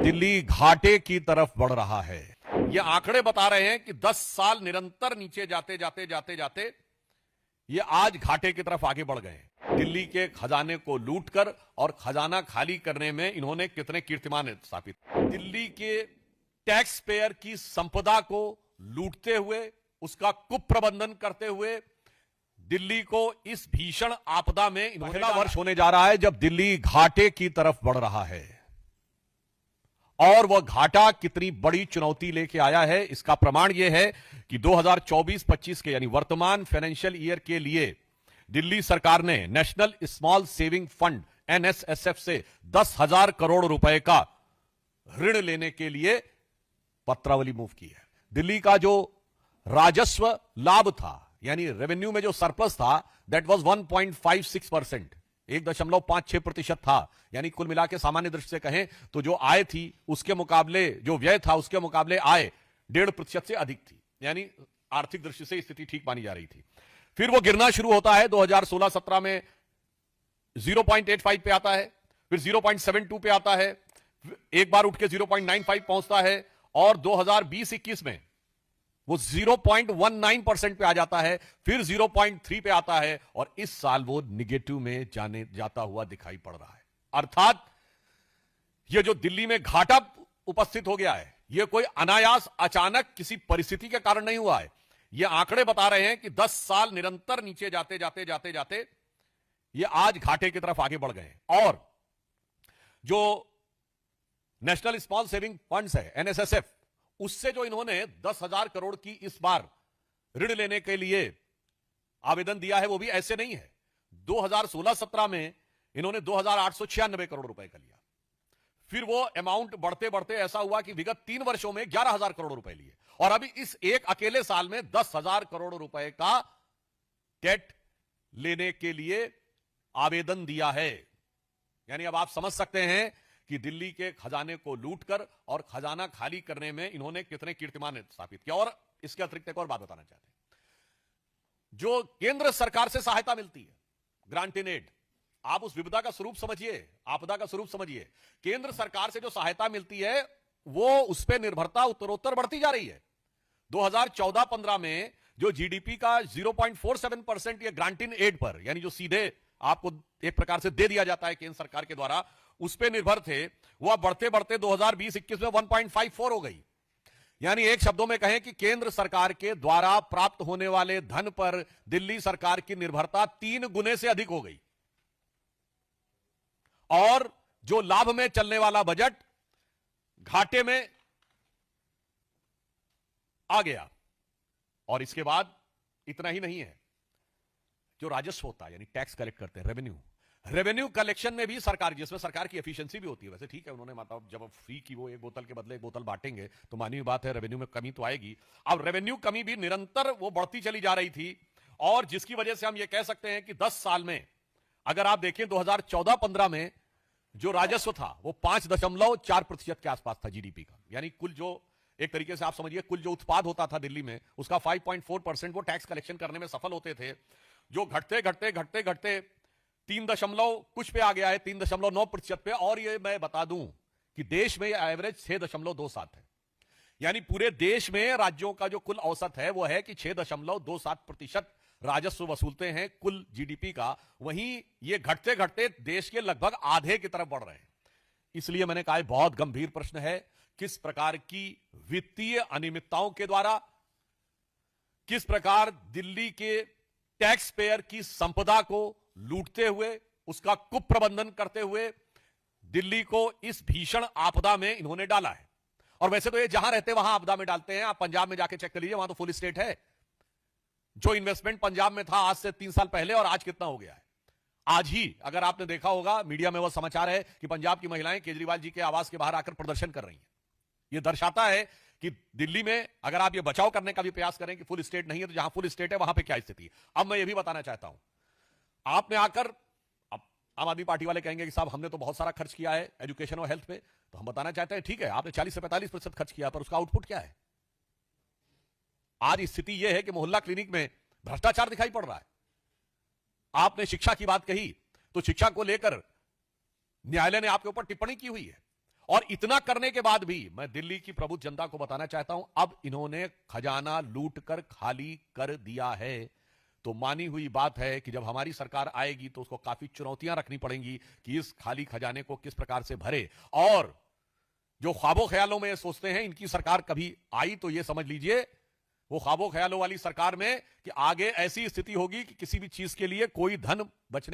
दिल्ली घाटे की तरफ बढ़ रहा है। ये आंकड़े बता रहे हैं कि 10 साल निरंतर नीचे जाते जाते जाते जाते ये आज घाटे की तरफ आगे बढ़ गए। दिल्ली के खजाने को लूटकर और खजाना खाली करने में इन्होंने कितने कीर्तिमान स्थापित। दिल्ली के टैक्स पेयर की संपदा को लूटते हुए, उसका कुप्रबंधन करते हुए दिल्ली को इस भीषण आपदा में पहला वर्ष होने जा रहा है जब दिल्ली घाटे की तरफ बढ़ रहा है। और वह घाटा कितनी बड़ी चुनौती लेके आया है, इसका प्रमाण यह है कि 2024-25 के यानी वर्तमान फाइनेंशियल ईयर के लिए दिल्ली सरकार ने नेशनल स्मॉल सेविंग फंड एनएसएसएफ से 10,000 करोड़ रुपए का ऋण लेने के लिए पत्रावली मूव की है। दिल्ली का जो राजस्व लाभ था, यानी रेवेन्यू में जो सरप्लस था, दैट वाज 1.56%, 1.56% था। यानी कुल मिला के सामान्य दृष्टि से कहें तो जो आय थी उसके मुकाबले जो व्यय था उसके मुकाबले आय 1.5% से अधिक थी। यानी आर्थिक दृष्टि से स्थिति ठीक मानी जा रही थी। फिर वो गिरना शुरू होता है। 2016-17 में 0.85 पे आता है, फिर 0.72 पे आता है, एक बार उठ के 0.95 पहुंचता है और 2020-21 में वो 0.19% पे आ जाता है, फिर 0.3 पे आता है और इस साल वो निगेटिव में जाता हुआ दिखाई पड़ रहा है। अर्थात ये जो दिल्ली में घाटा उपस्थित हो गया है, ये कोई अनायास अचानक किसी परिस्थिति के कारण नहीं हुआ है। ये आंकड़े बता रहे हैं कि 10 साल निरंतर नीचे जाते जाते जाते जाते ये आज घाटे की तरफ आगे बढ़ गए। और जो नेशनल स्मॉल सेविंग फंड्स है एनएसएसएफ, उससे जो इन्होंने 10,000 करोड़ की इस बार ऋण लेने के लिए आवेदन दिया है, वो भी ऐसे नहीं है। 2016-17 में इन्होंने 2,896 करोड़ रुपए का लिया। फिर वो अमाउंट बढ़ते बढ़ते ऐसा हुआ कि विगत 3 वर्षों में 11,000 करोड़ रुपए लिए और अभी इस एक अकेले साल में 10,000 करोड़ रुपए का डेट लेने के लिए आवेदन दिया है। यानी अब आप समझ सकते हैं कि दिल्ली के खजाने को लूटकर और खजाना खाली करने में इन्होंने कितने कीर्तिमान स्थापित किया। और इसके अतिरिक्त एक और बात बताना चाहते हैं, जो केंद्र सरकार से सहायता मिलती है, ग्रांट इन एड, आप उस विपदा का स्वरूप समझिए, आपदा का स्वरूप समझिए। केंद्र सरकार से जो सहायता मिलती है वो उस पर निर्भरता उत्तरोत्तर बढ़ती जा रही है। 2014-15 में जो जीडीपी का 0.47% ये ग्रांट इन एड पर, यानी जो सीधे आपको एक प्रकार से दे दिया जाता है केंद्र सरकार के द्वारा, उस पे निर्भर थे, वह बढ़ते बढ़ते 2020-21 में 1.54 हो गई। यानी एक शब्दों में कहें कि केंद्र सरकार के द्वारा प्राप्त होने वाले धन पर दिल्ली सरकार की निर्भरता 3 गुने से अधिक हो गई। और जो लाभ में चलने वाला बजट घाटे में आ गया। और इसके बाद इतना ही नहीं है, जो राजस्व होता है यानी टैक्स कलेक्ट करते हैं, रेवेन्यू कलेक्शन में भी सरकार, जिसमें सरकार की एफिशिएंसी भी होती है। वैसे ठीक है, उन्होंने मतलब जब फ्री की वो एक बोतल के बदले एक बोतल बांटेंगे तो मानी हुई बात है, रेवेन्यू में कमी तो आएगी। अब रेवेन्यू कमी भी निरंतर वो बढ़ती चली जा रही थी और जिसकी वजह से हम ये कह सकते हैं कि 10 साल में अगर आप देखें 2014-15 में जो राजस्व था वो 5.4% के आसपास था जीडीपी का। यानी कुल जो एक तरीके से आप समझिए कुल जो उत्पाद होता था दिल्ली में, उसका 5.4% वो टैक्स कलेक्शन करने में सफल होते थे, जो घटते घटते घटते घटते 3 कुछ पे आ गया है, 3.9% पे। और ये मैं बता दूं कि देश में एवरेज 6.27 है। यानी पूरे देश में राज्यों का जो कुल औसत है वो है कि 6.27% राजस्व वसूलते हैं कुल जीडीपी का। वहीं ये घटते घटते देश के लगभग आधे की तरफ बढ़ रहे हैं। इसलिए मैंने कहा बहुत गंभीर प्रश्न है, किस प्रकार की वित्तीय अनियमितताओं के द्वारा, किस प्रकार दिल्ली के टैक्स पेयर की संपदा को लूटते हुए, उसका कुप्रबंधन करते हुए दिल्ली को इस भीषण आपदा में इन्होंने डाला है। और वैसे तो ये जहां रहते वहां आपदा में डालते हैं। आप पंजाब में जाके चेक कर लीजिए, वहां तो फुल स्टेट है। जो इन्वेस्टमेंट पंजाब में था आज से 3 साल पहले और आज कितना हो गया है। आज ही अगर आपने देखा होगा मीडिया में वो समाचार है कि पंजाब की महिलाएं केजरीवाल जी के आवास के बाहर आकर प्रदर्शन कर रही हैं। यह दर्शाता है कि दिल्ली में अगर आप ये बचाव करने का भी प्रयास करें कि फुल स्टेट नहीं है, तो जहां फुल स्टेट है वहां पे क्या स्थिति है। अब मैं ये भी बताना चाहता हूं, आपने आकर, अब आम आदमी पार्टी वाले कहेंगे कि साहब हमने तो बहुत सारा खर्च किया है एजुकेशन और हेल्थ पे, तो हम बताना चाहते हैं ठीक है आपने 40 से 45% खर्च किया, पर उसका आउटपुट क्या है। आज स्थिति यह है कि मोहल्ला क्लिनिक में भ्रष्टाचार दिखाई पड़ रहा है। आपने शिक्षा की बात कही तो शिक्षा को लेकर न्यायालय ने आपके ऊपर टिप्पणी की हुई है और इतना करने के बाद भी मैं दिल्ली की प्रबुद्ध जनता को बताना चाहता हूं, अब इन्होंने खजाना लूट कर खाली कर दिया है। तो मानी हुई बात है कि जब हमारी सरकार आएगी तो उसको काफी चुनौतियां रखनी पड़ेंगी कि इस खाली खजाने को किस प्रकार से भरे। और जो ख्वाबों ख्यालों में सोचते हैं इनकी सरकार कभी आई तो यह समझ लीजिए वो ख्वाबों ख्यालों वाली सरकार में कि आगे ऐसी स्थिति होगी कि किसी भी चीज के लिए कोई धन बचने